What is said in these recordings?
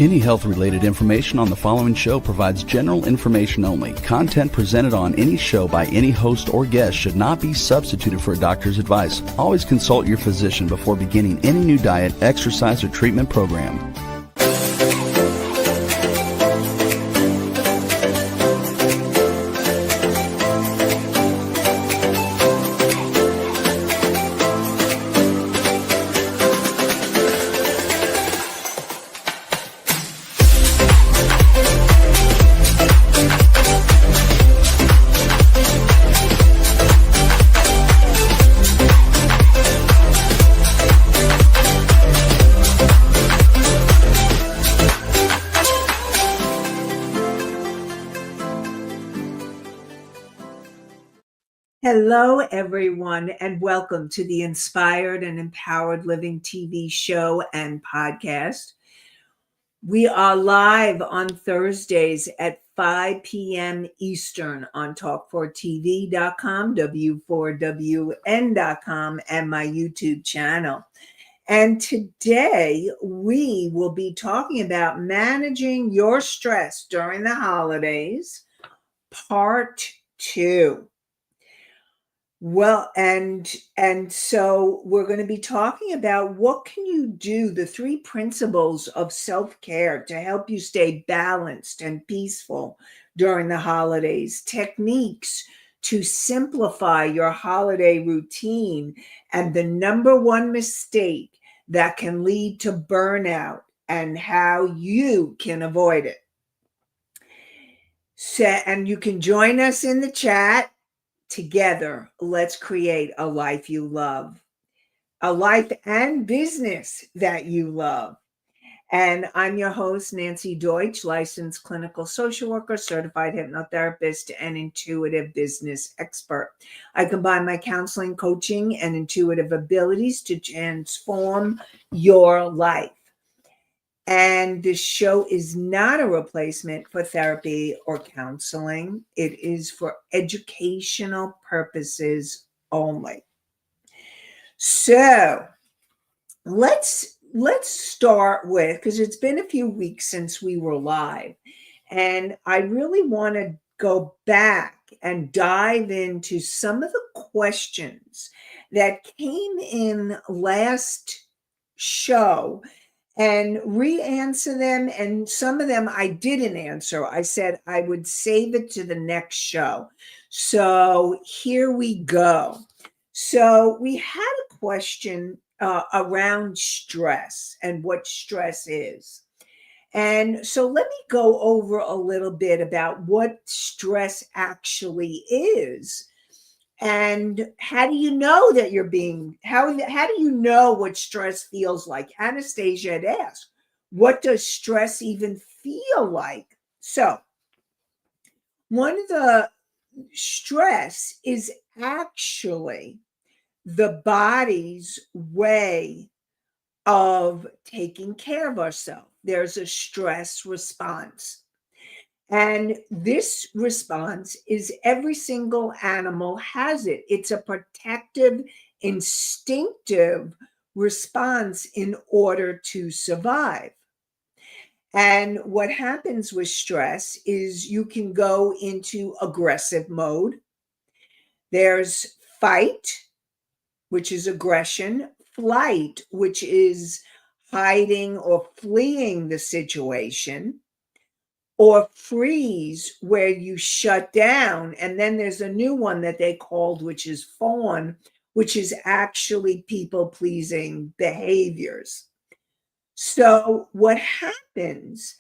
Any health-related information on the following show provides general information only. Content presented on any show by any host or guest should not be substituted for a doctor's advice. Always consult your physician before beginning any new diet, exercise, or treatment program. Hello, everyone, and welcome to the Inspired and Empowered Living TV show and podcast. We are live on Thursdays at 5 p.m. Eastern on talk4tv.com, w4wn.com, and my YouTube channel. And today we will be talking about managing your stress during the holidays, part 2. Well, and so we're going to be talking about what can you do, the 3 principles of self-care to help you stay balanced and peaceful during the holidays, techniques to simplify your holiday routine, and the number 1 mistake that can lead to burnout and how you can avoid it. So, and you can join us in the chat. Together, let's create a life you love, a life and business that you love. And I'm your host, Nancy Deutsch, licensed clinical social worker, certified hypnotherapist, and intuitive business expert. I combine my counseling, coaching, and intuitive abilities to transform your life. And this show is not a replacement for therapy or counseling. It is for educational purposes only. So let's start with, because it's been a few weeks since we were live, and I really want to go back and dive into some of the questions that came in last show and re-answer them. And some of them I didn't answer. I said I would save it to the next show. So here we go. So we had a question around stress and what stress is. And so let me go over a little bit about what stress actually is. And how do you know that you're being, how do you know what stress feels like? Anastasia had asked, what does stress even feel like? So one of the stress is actually the body's way of taking care of ourselves. There's a stress response. And this response is every single animal has it. It's a protective, instinctive response in order to survive. And what happens with stress is you can go into aggressive mode. There's fight, which is aggression, flight, which is hiding or fleeing the situation, or freeze, where you shut down. And then there's a new one that they called, which is fawn, which is actually people-pleasing behaviors. So what happens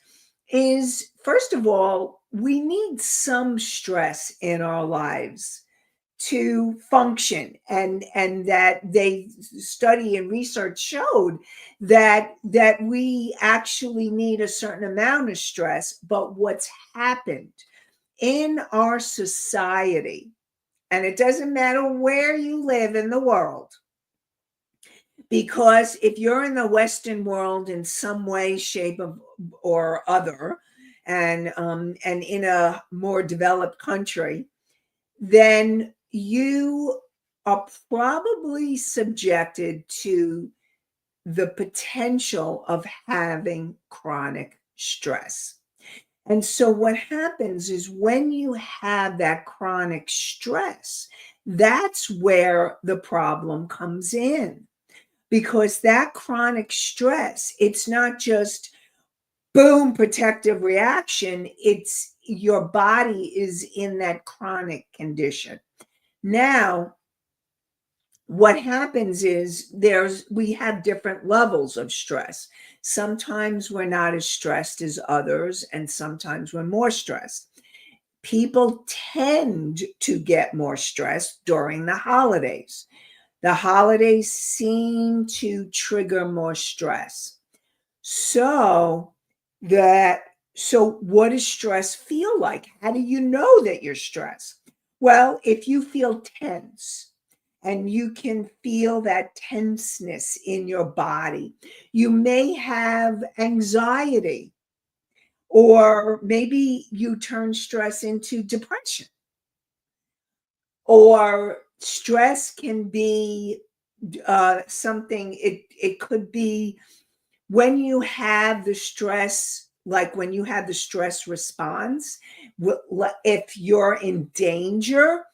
is, first of all, we need some stress in our lives to function, and that they study and research showed that we actually need a certain amount of stress. But what's happened in our society, and it doesn't matter where you live in the world, because if you're in the Western world in some way, shape, or other, and in a more developed country, then you are probably subjected to the potential of having chronic stress. And so what happens is when you have that chronic stress, that's where the problem comes in. Because that chronic stress, it's not just boom, protective reaction, it's your body is in that chronic condition. Now, what happens is we have different levels of stress. Sometimes we're not as stressed as others, and sometimes we're more stressed. People tend to get more stressed during the holidays. The holidays seem to trigger more stress. So that so what does stress feel like? How do you know that you're stressed? Well, if you feel tense and you can feel that tenseness in your body, you may have anxiety, or maybe you turn stress into depression. Or stress can be something, it could be when you have the stress, like when you have the stress response, if you're in danger,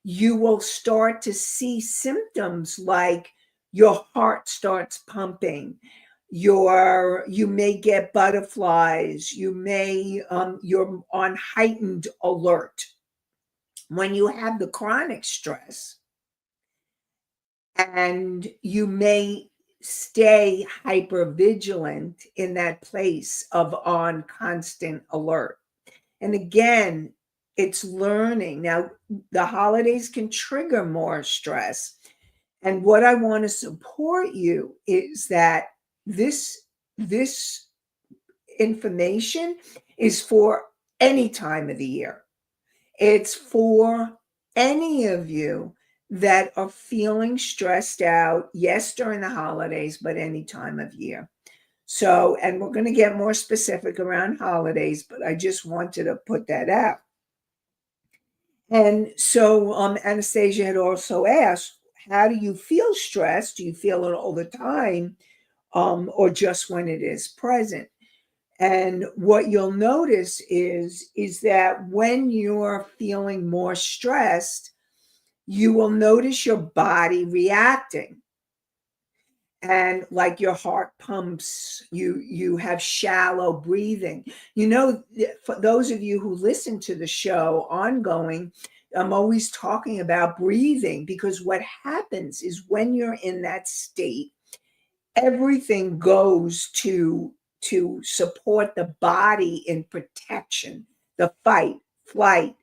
you will start to see symptoms like your heart starts pumping, you may get butterflies, you're on heightened alert. When you have the chronic stress, and you may stay hyper vigilant in that place of on constant alert. And again, it's learning. Now, the holidays can trigger more stress. And what I want to support you is that this information is for any time of the year. It's for any of you that are feeling stressed out, yes, during the holidays, but any time of year. So, and we're going to get more specific around holidays, but I just wanted to put that out. And so, Anastasia had also asked, how do you feel stressed? Do you feel it all the time, or just when it is present? And what you'll notice is that when you're feeling more stressed, you will notice your body reacting. And like your heart pumps, you have shallow breathing. You know, for those of you who listen to the show ongoing, I'm always talking about breathing, because what happens is when you're in that state, everything goes to support the body in protection, the fight, flight,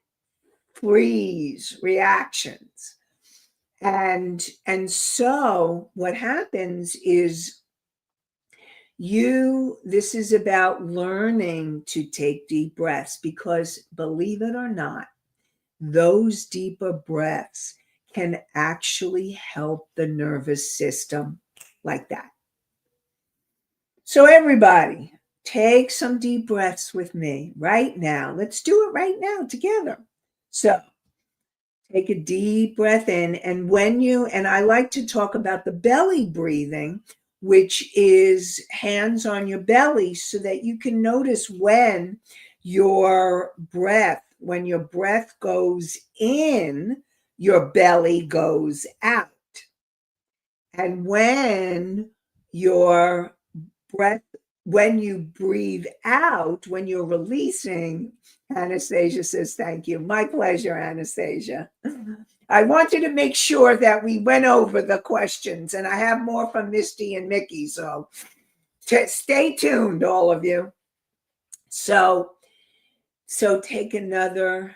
freeze reactions. And so what happens is this is about learning to take deep breaths, because believe it or not, those deeper breaths can actually help the nervous system like that. So everybody, take some deep breaths with me right now. Let's do it right now together. So take a deep breath in, and I like to talk about the belly breathing, which is hands on your belly, so that you can notice when your breath goes in, your belly goes out. And your breath, when you breathe out, when you're releasing, Anastasia says, thank you. My pleasure, Anastasia. I wanted to make sure that we went over the questions, and I have more from Misty and Mickey. So stay tuned, all of you. So take the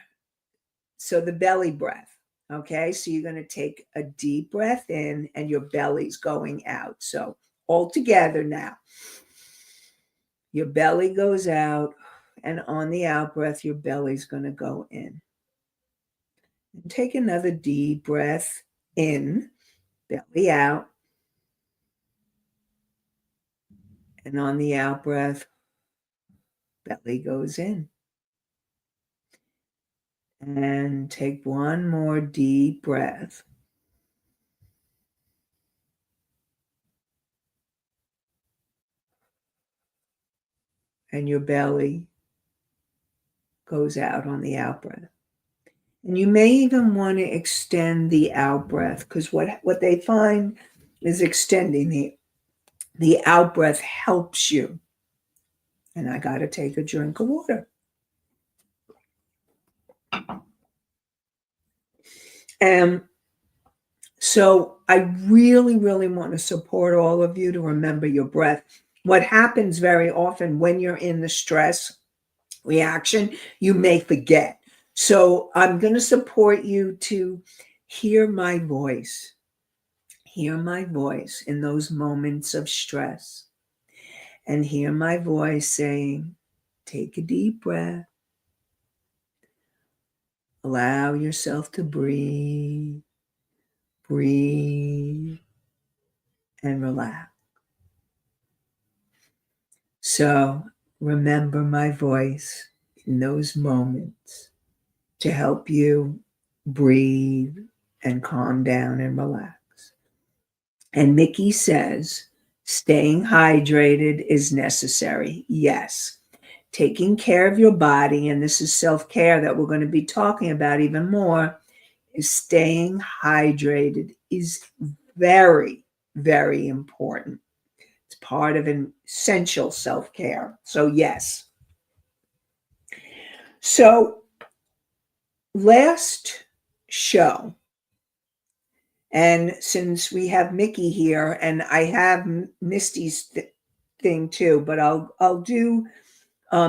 belly breath. Okay, so you're going to take a deep breath in, and your belly's going out. So all together now. Your belly goes out, and on the out breath, your belly's going to go in. And take another deep breath in, belly out. And on the out breath, belly goes in. And take one more deep breath. and your belly goes out on the out breath. And you may even want to extend the out breath, because what they find is extending the out breath helps you. And I got to take a drink of water. And so I really, really want to support all of you to remember your breath. What happens very often when you're in the stress reaction, you may forget. So I'm going to support you to hear my voice. Hear my voice in those moments of stress. And hear my voice saying, take a deep breath. Allow yourself to breathe. Breathe and relax. So remember my voice in those moments to help you breathe and calm down and relax. And Mickey says, staying hydrated is necessary. Yes. Taking care of your body, and this is self-care that we're going to be talking about even more, is staying hydrated is very, very important. It's part of an essential self-care. So yes. So last show, and since we have Mickey here, and I have Misty's thing too, but I'll do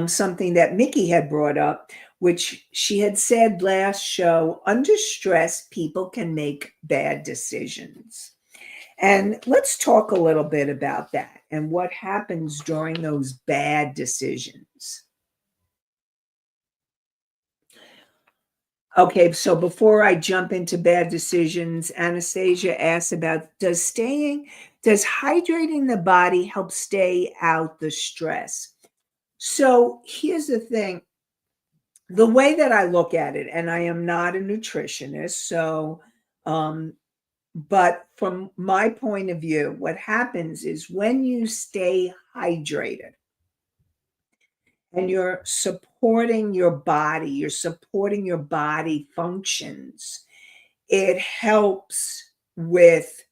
something that Mickey had brought up, which she had said last show, under stress, people can make bad decisions. And let's talk a little bit about that and what happens during those bad decisions. Okay, so before I jump into bad decisions, Anastasia asks about, does hydrating the body help stay out the stress? So here's the thing. The way that I look at it, and I am not a nutritionist, so but from my point of view, what happens is when you stay hydrated and you're supporting your body functions, it helps with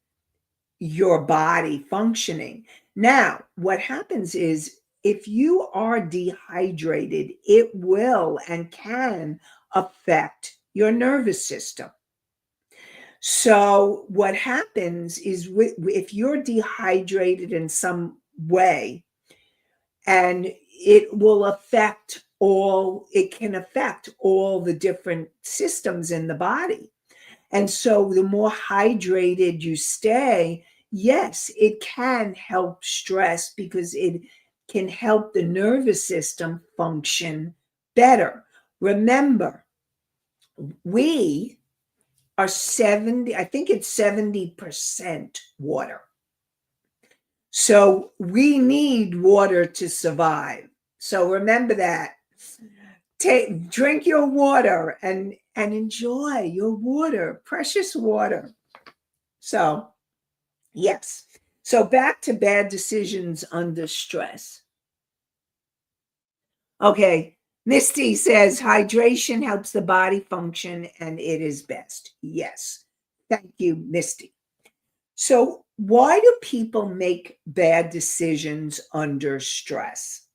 your body functioning. Now, what happens is if you are dehydrated, it will and can affect your nervous system. So what happens is if you're dehydrated in some way, and it can affect all the different systems in the body. And so the more hydrated you stay, yes, it can help stress because it can help the nervous system function better. Remember, we are 70% water. So we need water to survive. So remember that. Drink your water and enjoy your water, precious water. So, yes. So back to bad decisions under stress. Okay. Misty says hydration helps the body function and it is best. Yes. Thank you, Misty. So why do people make bad decisions under stress?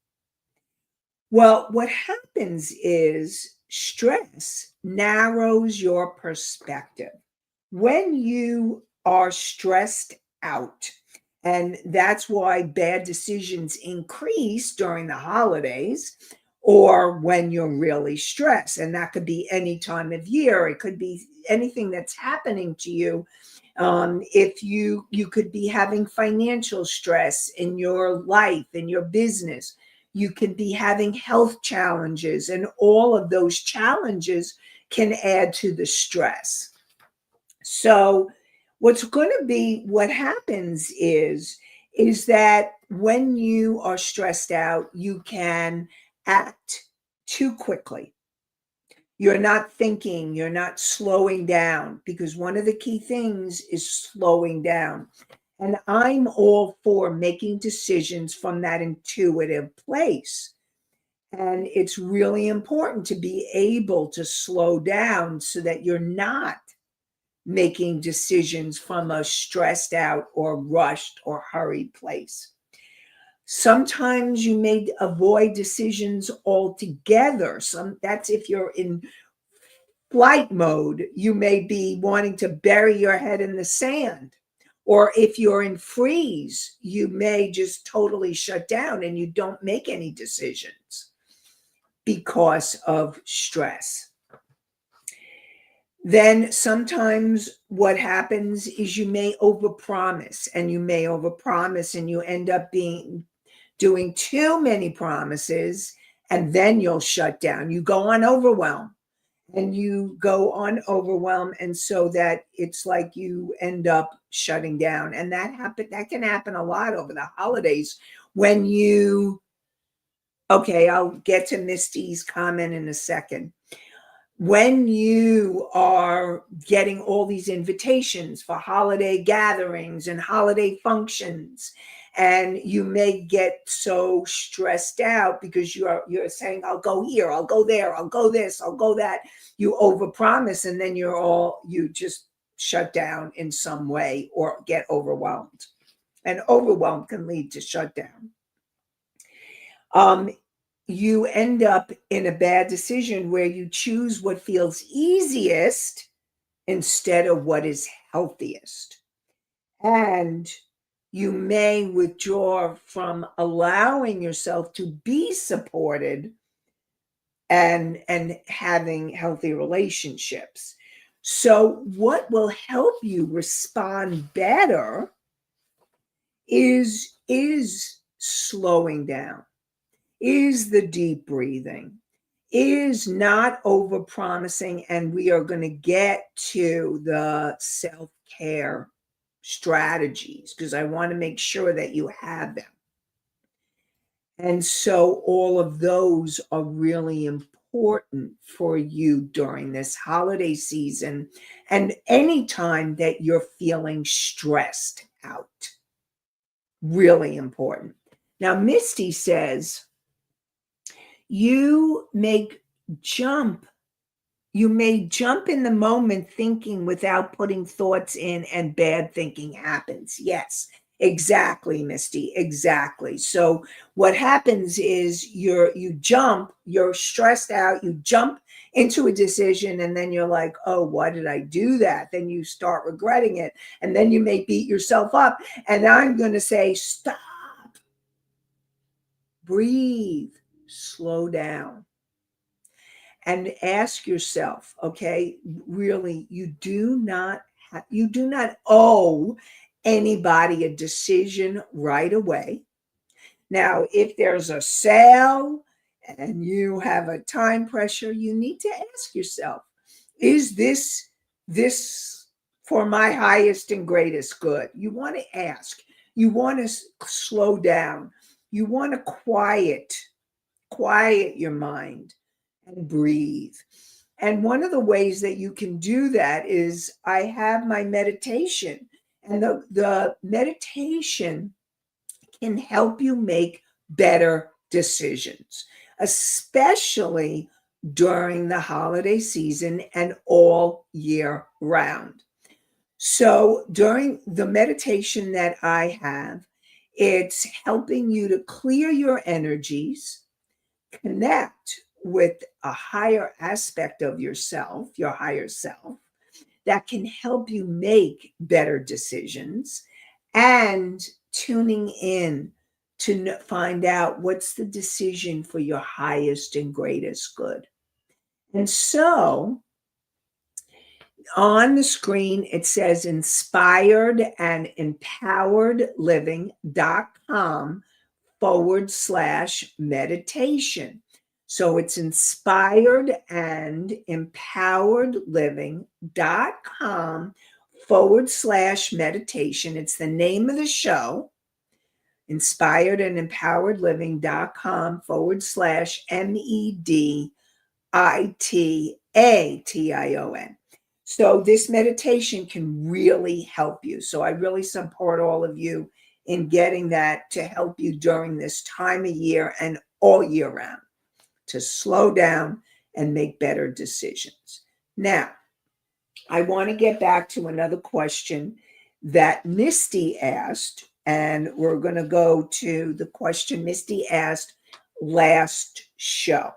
Well, what happens is stress narrows your perspective. When you are stressed out, and that's why bad decisions increase during the holidays or when you're really stressed. And that could be any time of year. It could be anything that's happening to you. If you could be having financial stress in your life, in your business, you could be having health challenges, and all of those challenges can add to the stress. So what happens is that when you are stressed out, you can act too quickly. You're not thinking, you're not slowing down, because one of the key things is slowing down. And I'm all for making decisions from that intuitive place. And it's really important to be able to slow down so that you're not making decisions from a stressed out or rushed or hurried place. Sometimes you may avoid decisions altogether. That's if you're in flight mode, you may be wanting to bury your head in the sand. Or if you're in freeze, you may just totally shut down and you don't make any decisions because of stress. Then sometimes what happens is you may overpromise and you end up doing too many promises, and then you'll shut down. You go on overwhelm. And so that it's like you end up shutting down. And that can happen a lot over the holidays when I'll get to Misty's comment in a second. When you are getting all these invitations for holiday gatherings and holiday functions, and you may get so stressed out because you're saying, I'll go here, I'll go there, I'll go this, I'll go that. You overpromise, and then you just shut down in some way or get overwhelmed. And overwhelm can lead to shutdown. You end up in a bad decision where you choose what feels easiest instead of what is healthiest. And you may withdraw from allowing yourself to be supported and having healthy relationships. So what will help you respond better is slowing down, is the deep breathing, is not overpromising. And we are going to get to the self-care strategies because I want to make sure that you have them. And so all of those are really important for you during this holiday season and any time that you're feeling stressed out. Really important. Now, Misty says, you may jump in the moment thinking without putting thoughts in, and bad thinking happens. Yes, exactly, Misty, exactly. So what happens is you're stressed out, you jump into a decision, and then you're like, oh, why did I do that? Then you start regretting it, and then you may beat yourself up. And I'm going to say, stop, breathe, slow down. And ask yourself, okay, really, you do not owe anybody a decision right away. Now, if there's a sale and you have a time pressure, you need to ask yourself, is this for my highest and greatest good? You want to ask. You want to slow down. You want to quiet your mind and breathe. And one of the ways that you can do that is I have my meditation, and the meditation can help you make better decisions, especially during the holiday season and all year round. So during the meditation that I have, it's helping you to clear your energies, connect with a higher aspect of yourself, your higher self, that can help you make better decisions, and tuning in to find out what's the decision for your highest and greatest good. And so on the screen, it says inspired and empowered living.com/meditation. So it's inspired and empowered living.com/meditation. It's the name of the show, inspired and empowered living.com/meditation. So this meditation can really help you. So I really support all of you in getting that to help you during this time of year and all year round. to slow down and make better decisions. Now, I want to get back to another question that Misty asked, and we're going to go to the question Misty asked last show.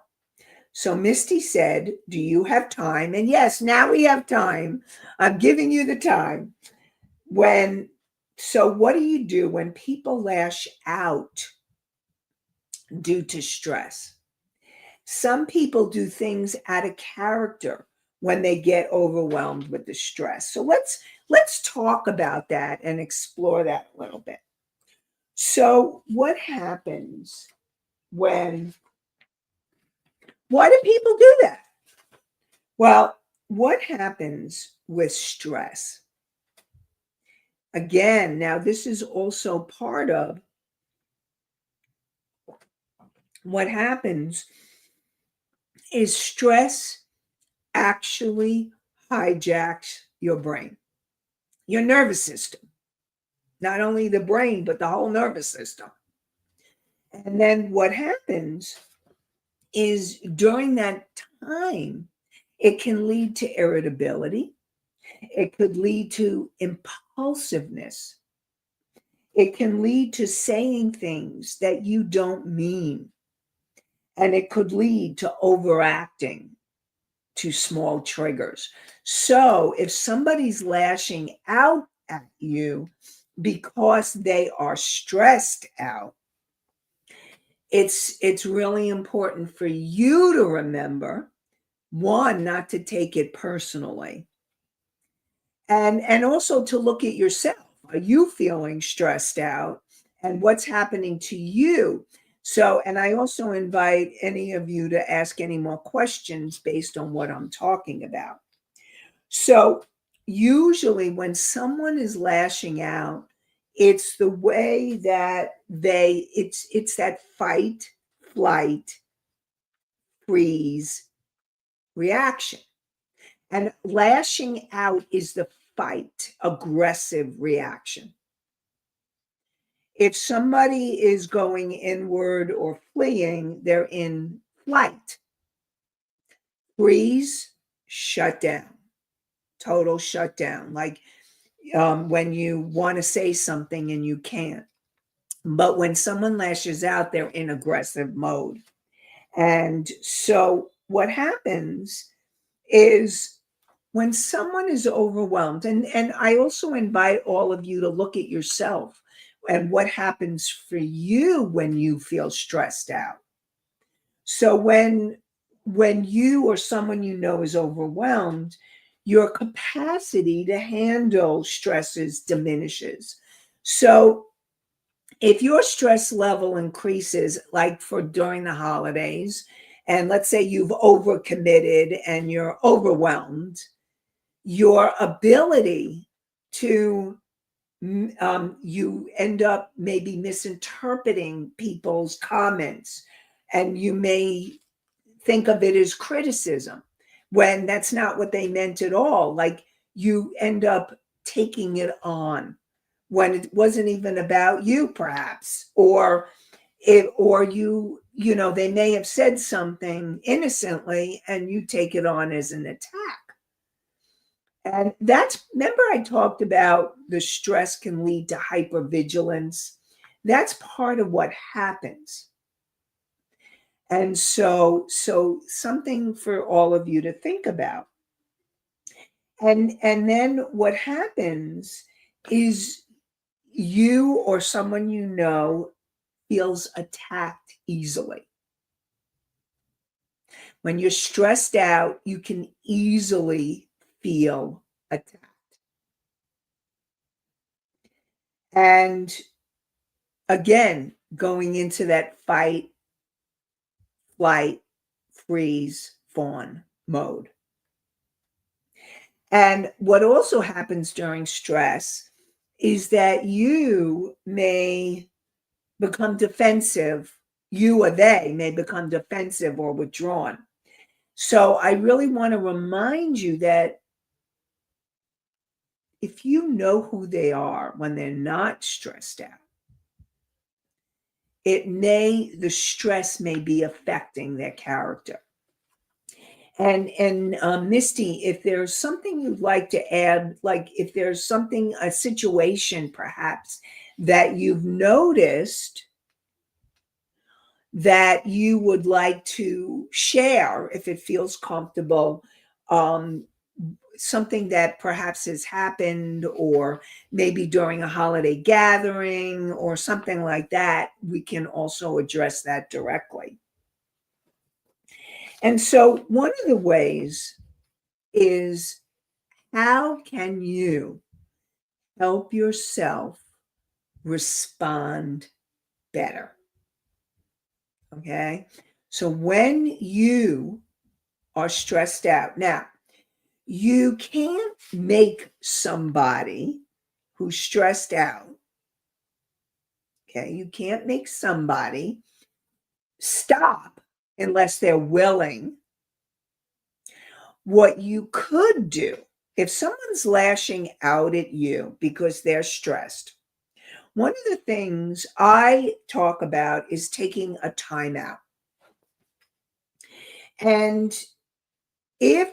So Misty said, do you have time? And yes, now we have time. I'm giving you the time. So what do you do when people lash out due to stress? Some people do things out of character when they get overwhelmed with the stress. So let's talk about that and explore that a little bit. So what happens why do people do that? Well, what happens with stress? Again, now this is also part of what happens is stress actually hijacks your brain, your nervous system, not only the brain, but the whole nervous system. And then what happens is during that time, it can lead to irritability. It could lead to impulsiveness. It can lead to saying things that you don't mean. And it could lead to overacting to small triggers. So if somebody's lashing out at you because they are stressed out, it's really important for you to remember, one, not to take it personally, and also to look at yourself. Are you feeling stressed out? And what's happening to you? So, and I also invite any of you to ask any more questions based on what I'm talking about. So, usually when someone is lashing out, it's the way that it's that fight, flight, freeze reaction. And lashing out is the fight, aggressive reaction. If somebody is going inward or fleeing, they're in flight. Freeze, shut down, total shutdown. Like when you want to say something and you can't. But when someone lashes out, they're in aggressive mode. And so what happens is when someone is overwhelmed, and I also invite all of you to look at yourself and what happens for you when you feel stressed out. So when you or someone you know is overwhelmed, your capacity to handle stresses diminishes. So if your stress level increases, like for during the holidays, and let's say you've overcommitted and you're overwhelmed, your ability to you end up maybe misinterpreting people's comments, and you may think of it as criticism when that's not what they meant at all. Like you end up taking it on when it wasn't even about you, perhaps, or they may have said something innocently and you take it on as an attack. And remember I talked about the stress can lead to hypervigilance. That's part of what happens. And so something for all of you to think about. And then what happens is you or someone you know feels attacked easily. When you're stressed out, you can easily feel attacked. And again, going into that fight, flight, freeze, fawn mode. And what also happens during stress is that you may become defensive. You or they may become defensive or withdrawn. So I really want to remind you that if you know who they are when they're not stressed out, the stress may be affecting their character. And Misty, if there's something you'd like to add, like if there's something, a situation perhaps that you've noticed that you would like to share, if it feels comfortable, um, something that perhaps has happened, or maybe during a holiday gathering or something like that, we can also address that directly. And so, one of the ways is, how can you help yourself respond better? Okay. So, when you are stressed out, now, you can't make somebody who's stressed out, okay? You can't make somebody stop unless they're willing. What you could do, if someone's lashing out at you because they're stressed, one of the things I talk about is taking a timeout. And if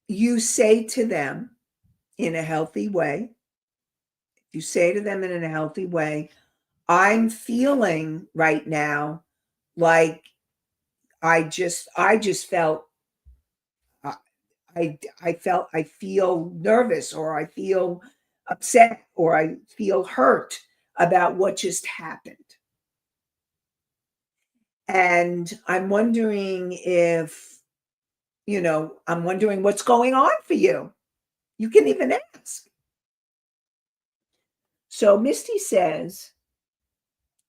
you say to them in a healthy way, you say to them in a healthy way, I'm feeling right now like I just felt uh, I feel nervous, or I feel upset, or I feel hurt about what just happened. And I'm wondering what's going on for you. You can even ask. So Misty says,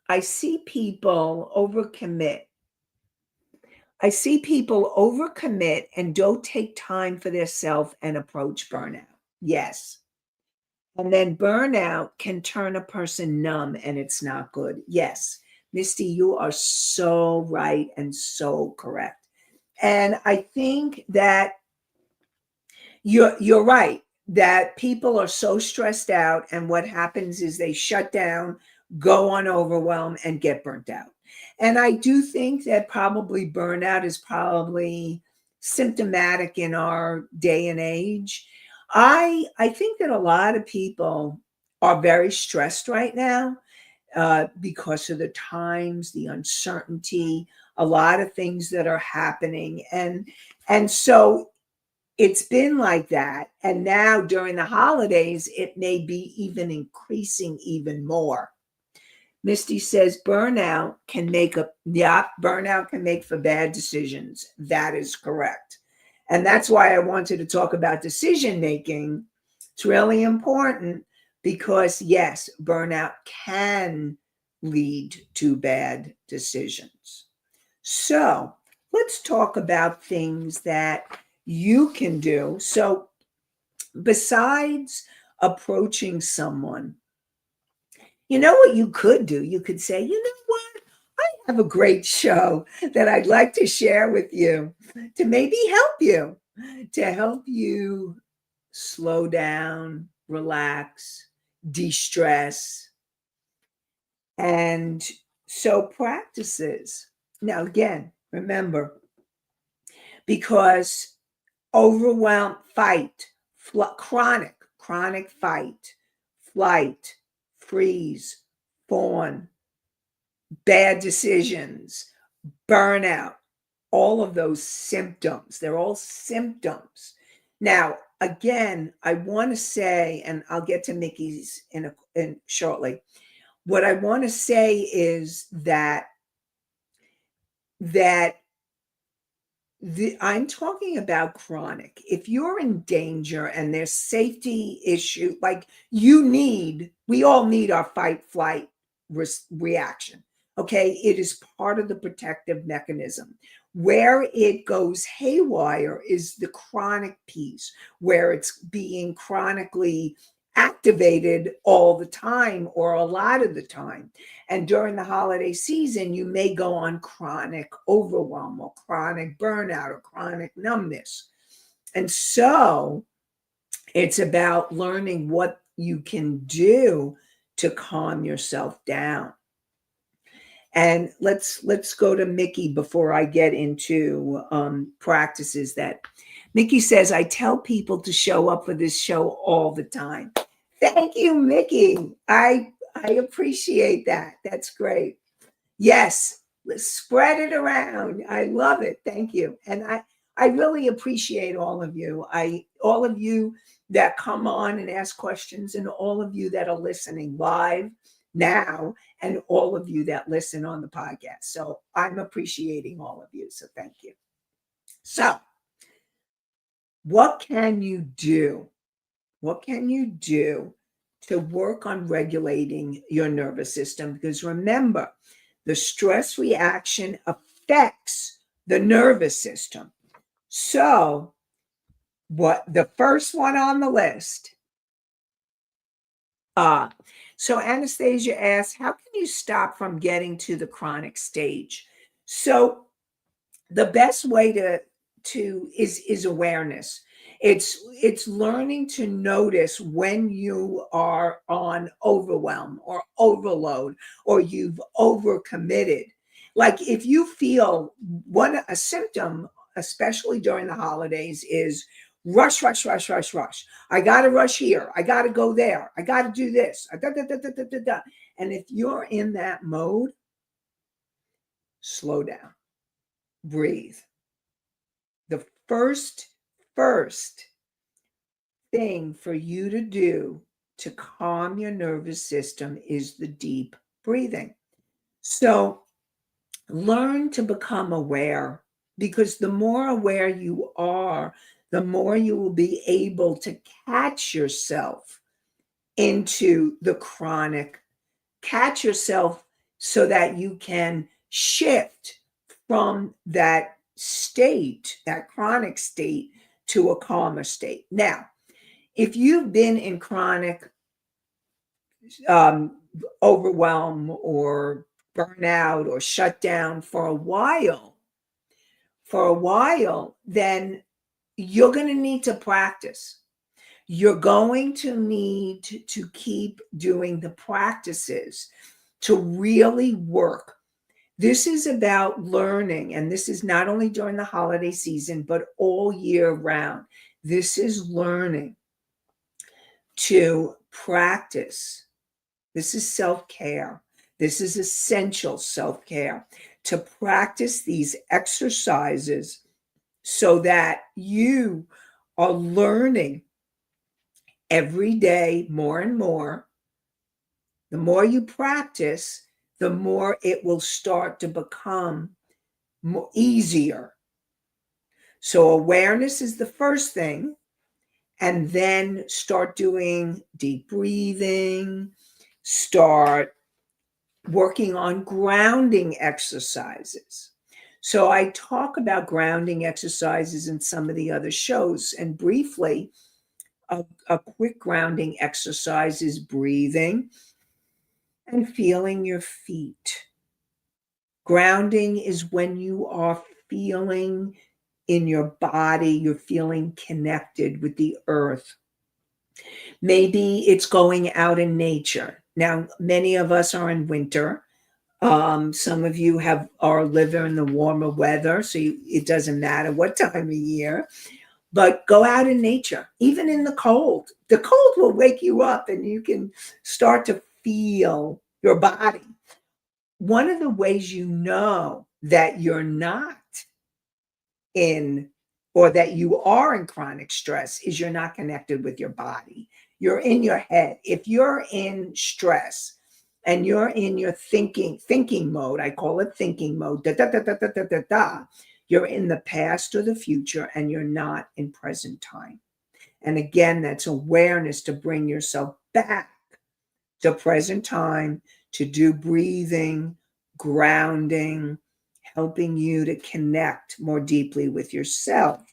I see people overcommit. I see people overcommit and don't take time for their self and approach burnout. Yes. And then burnout can turn a person numb, and it's not good. Yes. Misty, you are so right and so correct. And I think that you're right that people are so stressed out, and what happens is they shut down, go on overwhelm, and get burnt out. And I do think that probably burnout is probably symptomatic in our day and age. I think that a lot of people are very stressed right now, because of the times, the uncertainty, a lot of things that are happening, and so it's been like that. And now during the holidays, it may be even increasing even more. Misty says burnout can make for bad decisions. That is correct. And that's why I wanted to talk about decision making. It's really important because, yes, burnout can lead to bad decisions. So let's talk about things that you can do. So, besides approaching someone, you know what you could do? You could say, you know what? I have a great show that I'd like to share with you to maybe to help you slow down, relax, de stress. And so, practices. Now, again, remember, because overwhelm, fight, chronic fight, flight, freeze, fawn, bad decisions, burnout, all of those symptoms. They're all symptoms. Now, again, I want to say, and I'll get to Mickey's in shortly. What I want to say is that I'm talking about chronic. If you're in danger and there's safety issue, like we all need our fight flight reaction. Okay. It is part of the protective mechanism. Where it goes haywire is the chronic piece, where it's being chronically activated all the time or a lot of the time. And during the holiday season, you may go on chronic overwhelm or chronic burnout or chronic numbness. And so it's about learning what you can do to calm yourself down. And let's go to Mickey before I get into practices that Mickey says. I tell people to show up for this show all the time. Thank you, Mickey. I appreciate that. That's great. Yes, let's spread it around. I love it. Thank you. And I really appreciate all of you. All of you that come on and ask questions, and all of you that are listening live now, and all of you that listen on the podcast. So I'm appreciating all of you. So thank you. So what can you do? What can you do to work on regulating your nervous system? Because remember, the stress reaction affects the nervous system. So, what the first one on the list? So Anastasia asks, how can you stop from getting to the chronic stage? So, the best way to is awareness. It's learning to notice when you are on overwhelm or overload, or you've overcommitted. Like if you feel a symptom, especially during the holidays, is rush, rush, rush, rush, rush. I got to rush here. I got to go there. I got to do this. And if you're in that mode, slow down, breathe. The first thing for you to do to calm your nervous system is the deep breathing. So learn to become aware, because the more aware you are, the more you will be able to catch yourself into the chronic, catch yourself so that you can shift from that state, that chronic state, to a calmer state. Now, if you've been in chronic overwhelm or burnout or shutdown for a while, then you're going to need to practice. You're going to need to keep doing the practices to really work. This is about learning, and this is not only during the holiday season, but all year round. This is learning to practice. This is self-care. This is essential self-care, to practice these exercises so that you are learning every day more and more. The more you practice, the more it will start to become easier. So awareness is the first thing, and then start doing deep breathing, start working on grounding exercises. So I talk about grounding exercises in some of the other shows, and briefly, a quick grounding exercise is breathing and feeling your feet. Grounding is when you are feeling in your body, you're feeling connected with the earth. Maybe it's going out in nature. Now, many of us are in winter. Some of you are living in the warmer weather, so it doesn't matter what time of year. But go out in nature, even in the cold. The cold will wake you up, and you can start to feel your body. One of the ways you know that you're not in, or that you are in chronic stress, is you're not connected with your body. You're in your head. If you're in stress and you're in your thinking mode, I call it thinking mode, you're in the past or the future, and you're not in present time. And again, that's awareness to bring yourself back to present time, to do breathing, grounding, helping you to connect more deeply with yourself.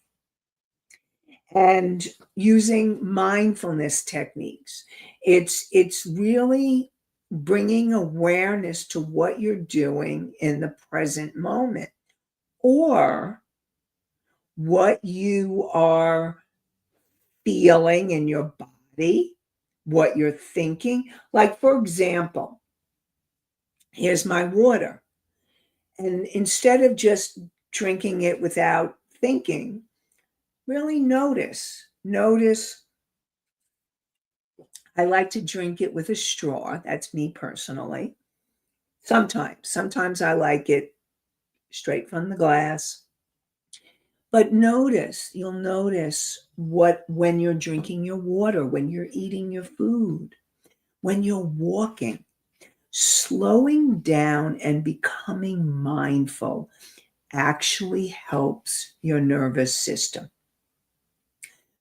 And using mindfulness techniques. It's really bringing awareness to what you're doing in the present moment, or what you are feeling in your body, what you're thinking. Like, for example, here's my water. And instead of just drinking it without thinking, really notice. Notice. I like to drink it with a straw. That's me personally. Sometimes I like it straight from the glass. But you'll notice what when you're drinking your water, when you're eating your food, when you're walking, slowing down and becoming mindful actually helps your nervous system.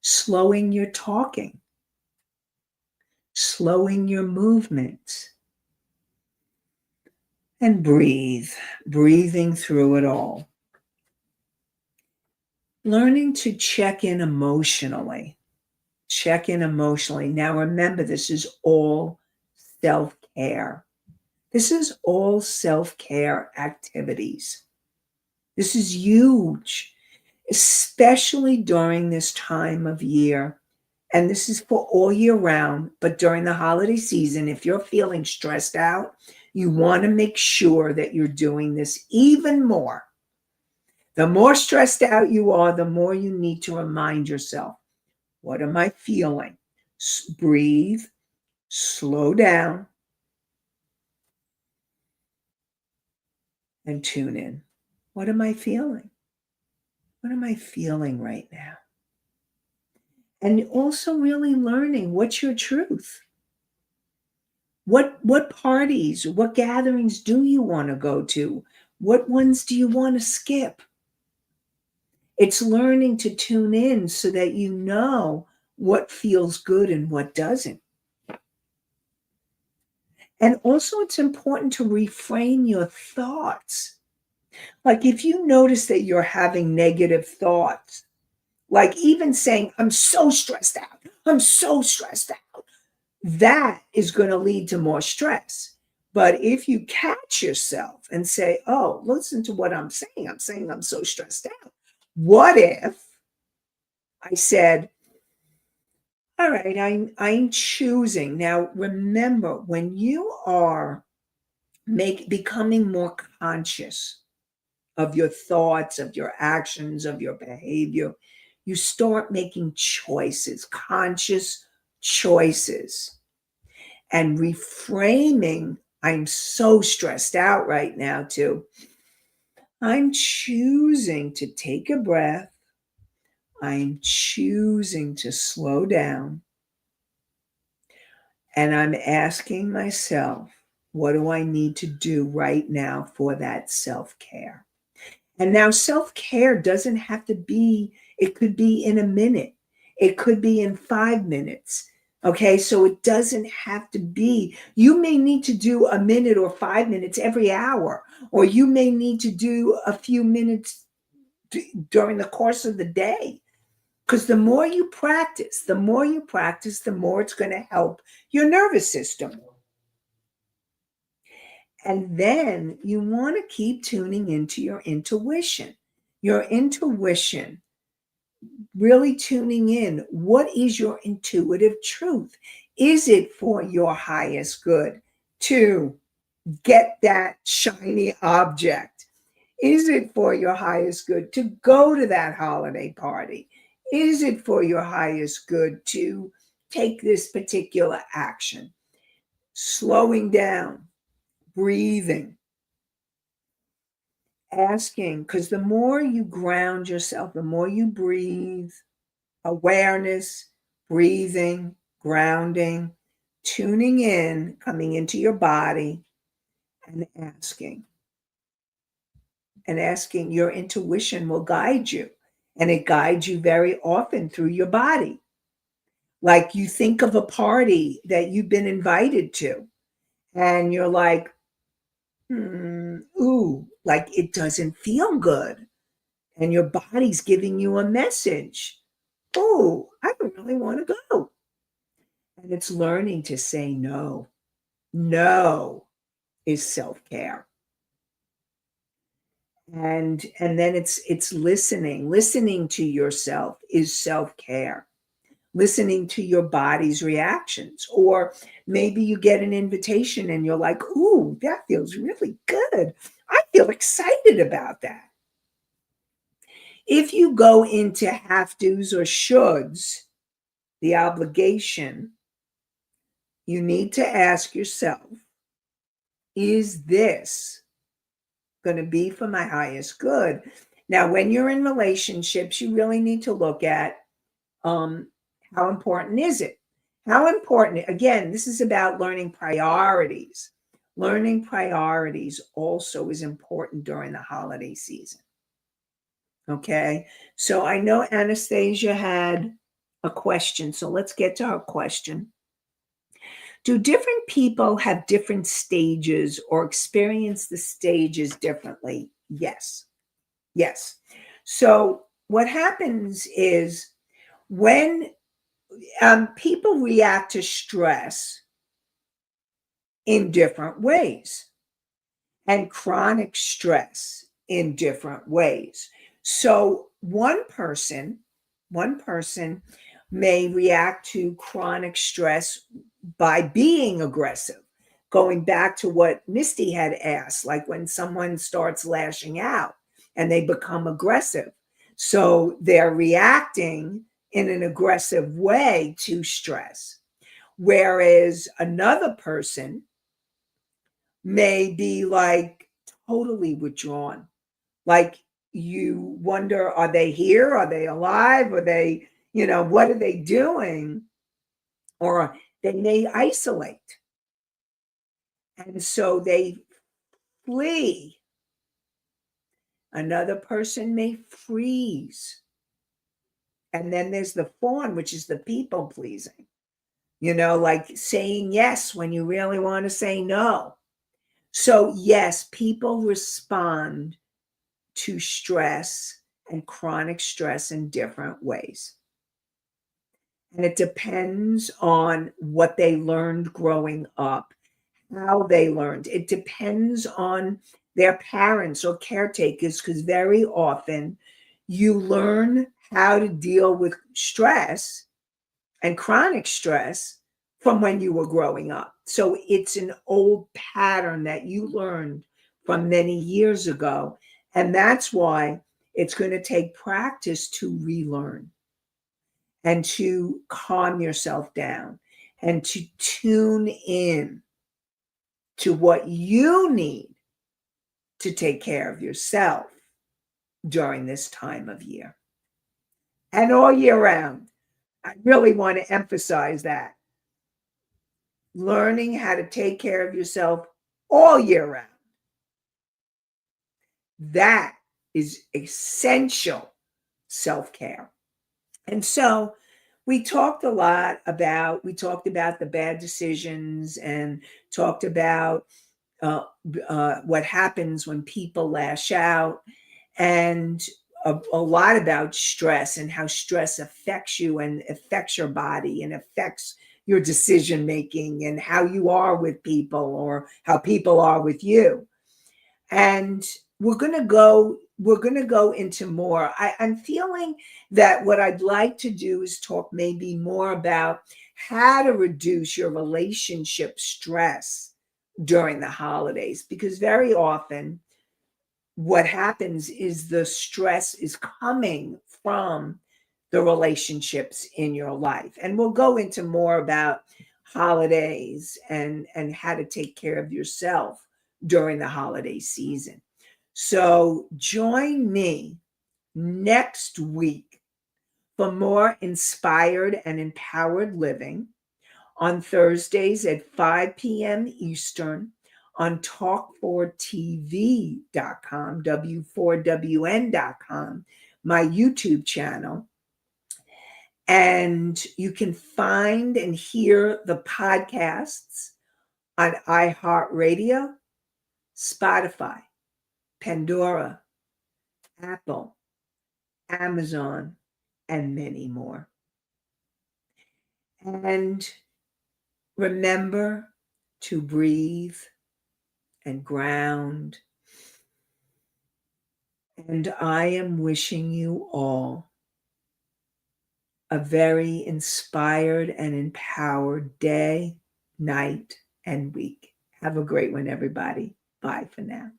Slowing your talking, slowing your movements, and breathing through it all. Learning to check in emotionally. Check in emotionally. Now, remember, this is all self care. This is all self care activities. This is huge, especially during this time of year. And this is for all year round, but during the holiday season, if you're feeling stressed out, you want to make sure that you're doing this even more. The more stressed out you are, the more you need to remind yourself, what am I feeling? Breathe, slow down, and tune in. What am I feeling? What am I feeling right now? And also really learning what's your truth. What parties, what gatherings do you want to go to? What ones do you want to skip? It's learning to tune in so that you know what feels good and what doesn't. And also, it's important to reframe your thoughts. Like if you notice that you're having negative thoughts, like even saying, I'm so stressed out, I'm so stressed out, that is going to lead to more stress. But if you catch yourself and say, oh, listen to what I'm saying I'm so stressed out. What if I said, all right, I'm choosing. Now, remember, when you are becoming more conscious of your thoughts, of your actions, of your behavior, you start making choices, conscious choices, and reframing. I'm so stressed out right now, too. I'm choosing to take a breath. I'm choosing to slow down. And I'm asking myself, what do I need to do right now for that self care? And now self care doesn't have to be, it could be in a minute, it could be in 5 minutes. Okay, so it doesn't have to be, you may need to do a minute or 5 minutes every hour, or you may need to do a few minutes during the course of the day. Because the more you practice, the more it's going to help your nervous system. And then you want to keep tuning into your intuition. Your intuition, really tuning in. What is your intuitive truth? Is it for your highest good to get that shiny object? Is it for your highest good to go to that holiday party? Is it for your highest good to take this particular action? Slowing down, breathing, asking, because the more you ground yourself, the more you breathe, awareness, breathing, grounding, tuning in, coming into your body, and asking. And asking, your intuition will guide you. And it guides you very often through your body. Like you think of a party that you've been invited to, and you're like, ooh, like it doesn't feel good. And your body's giving you a message. Oh, I don't really want to go. And it's learning to say no. No is self-care. And then it's listening to yourself is self-care. Listening to your body's reactions. Or maybe you get an invitation and you're like, ooh, that feels really good. I feel excited about that. If you go into have tos or shoulds, the obligation, you need to ask yourself, is this going to be for my highest good? Now, when you're in relationships, you really need to look at how important is it? How important, again, this is about learning priorities. Learning priorities also is important during the holiday season. Okay, so I know Anastasia had a question, so let's get to her question. Do different people have different stages or experience the stages differently? Yes. Yes. So what happens is when people react to stress in different ways and chronic stress in different ways. So one person may react to chronic stress by being aggressive. Going back to what Misty had asked, like when someone starts lashing out and they become aggressive. So they're reacting in an aggressive way to stress. Whereas another person may be like totally withdrawn. Like you wonder, are they here? Are they alive? Are they, what are they doing? Or they may isolate. And so they flee. Another person may freeze. And then there's the fawn, which is the people pleasing, like saying yes when you really want to say no. So, yes, people respond to stress and chronic stress in different ways. And it depends on what they learned growing up, how they learned. It depends on their parents or caretakers, because very often you learn how to deal with stress and chronic stress from when you were growing up. So it's an old pattern that you learned from many years ago. And that's why it's going to take practice to relearn and to calm yourself down and to tune in to what you need to take care of yourself during this time of year and all year round. I really want to emphasize that. Learning how to take care of yourself all year round. That is essential self-care. And so we talked about the bad decisions and talked about what happens when people lash out, and a lot about stress and how stress affects you and affects your body and affects your decision making and how you are with people or how people are with you. And we're gonna go into more. I'm feeling that what I'd like to do is talk maybe more about how to reduce your relationship stress during the holidays, because very often what happens is the stress is coming from the relationships in your life. And we'll go into more about holidays and how to take care of yourself during the holiday season. So join me next week for more inspired and empowered living on Thursdays at 5 p.m. Eastern on talk4tv.com, w4wn.com, my YouTube channel. And you can find and hear the podcasts on iHeartRadio, Spotify, Pandora, Apple, Amazon, and many more. And remember to breathe and ground. And I am wishing you all a very inspired and empowered day, night, and week. Have a great one, everybody. Bye for now.